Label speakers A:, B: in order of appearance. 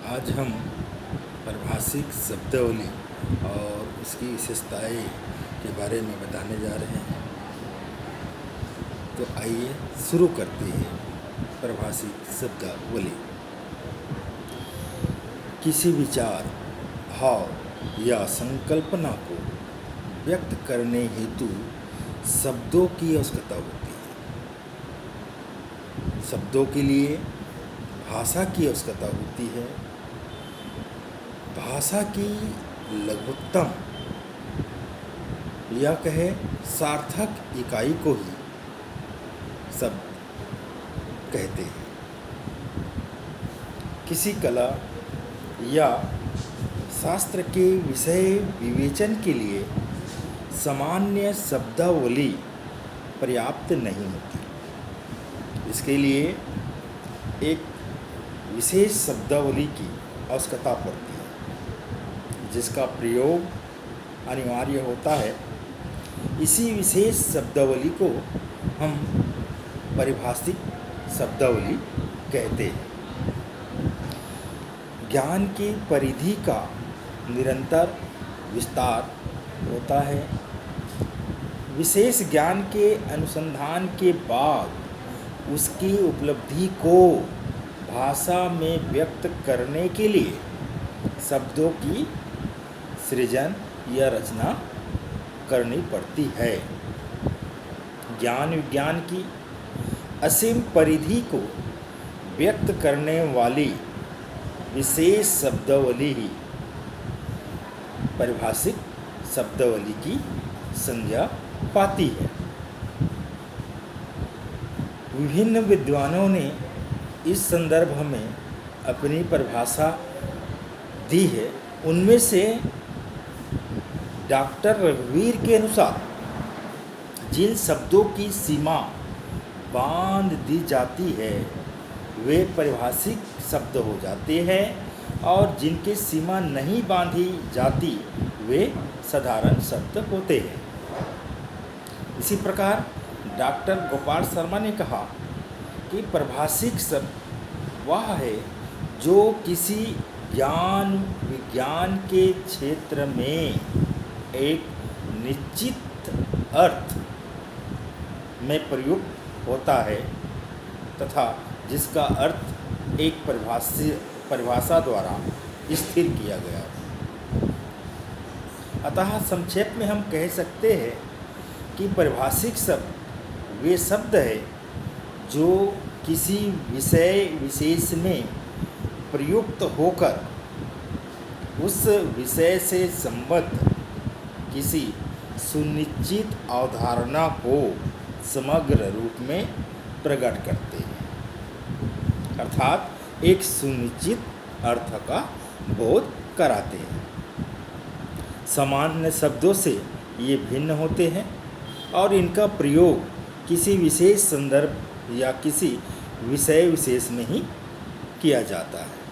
A: आज हम पारिभाषिक शब्दावली और उसकी विशेषताएं के बारे में बताने जा रहे हैं। तो आइए शुरू करते हैं। पारिभाषिक शब्दावली किसी विचार, भाव या संकल्पना को व्यक्त करने हेतु शब्दों की आवश्यकता होती है। शब्दों के लिए भाषा की आवश्यकता होती है। भाषा की लघुत्तम या कहे सार्थक इकाई को ही शब्द कहते हैं। किसी कला या शास्त्र के विषय विवेचन के लिए सामान्य शब्दावली पर्याप्त नहीं होती। इसके लिए एक विशेष शब्दावली की आवश्यकता पड़ती है, जिसका प्रयोग अनिवार्य होता है। इसी विशेष शब्दावली को हम पारिभाषिक शब्दावली कहते हैं। ज्ञान की परिधि का निरंतर विस्तार होता है। विशेष ज्ञान के अनुसंधान के बाद उसकी उपलब्धि को भाषा में व्यक्त करने के लिए शब्दों की सृजन या रचना करनी पड़ती है। ज्ञान विज्ञान की असीम परिधि को व्यक्त करने वाली विशेष शब्दावली ही पारिभाषिक शब्दावली की संज्ञा पाती है। विभिन्न विद्वानों ने इस संदर्भ में अपनी परिभाषा दी है। उनमें से डॉक्टर रघुवीर के अनुसार जिन शब्दों की सीमा बांध दी जाती है वे पारिभाषिक शब्द हो जाते हैं, और जिनकी सीमा नहीं बांधी जाती वे साधारण शब्द होते हैं। इसी प्रकार डॉक्टर गोपाल शर्मा ने कहा कि पारिभाषिक शब्द वह है जो किसी ज्ञान विज्ञान के क्षेत्र में एक निश्चित अर्थ में प्रयुक्त होता है तथा जिसका अर्थ एक परिभाषा द्वारा स्थिर किया गया। अतः संक्षेप में हम कह सकते हैं कि पारिभाषिक शब्द वे शब्द है जो किसी विषय विशेष में प्रयुक्त होकर उस विषय से संबद्ध किसी सुनिश्चित अवधारणा को समग्र रूप में प्रकट करते हैं, अर्थात एक सुनिश्चित अर्थ का बोध कराते हैं। सामान्य शब्दों से ये भिन्न होते हैं और इनका प्रयोग किसी विशेष संदर्भ या किसी विषय विशेष में ही किया जाता है।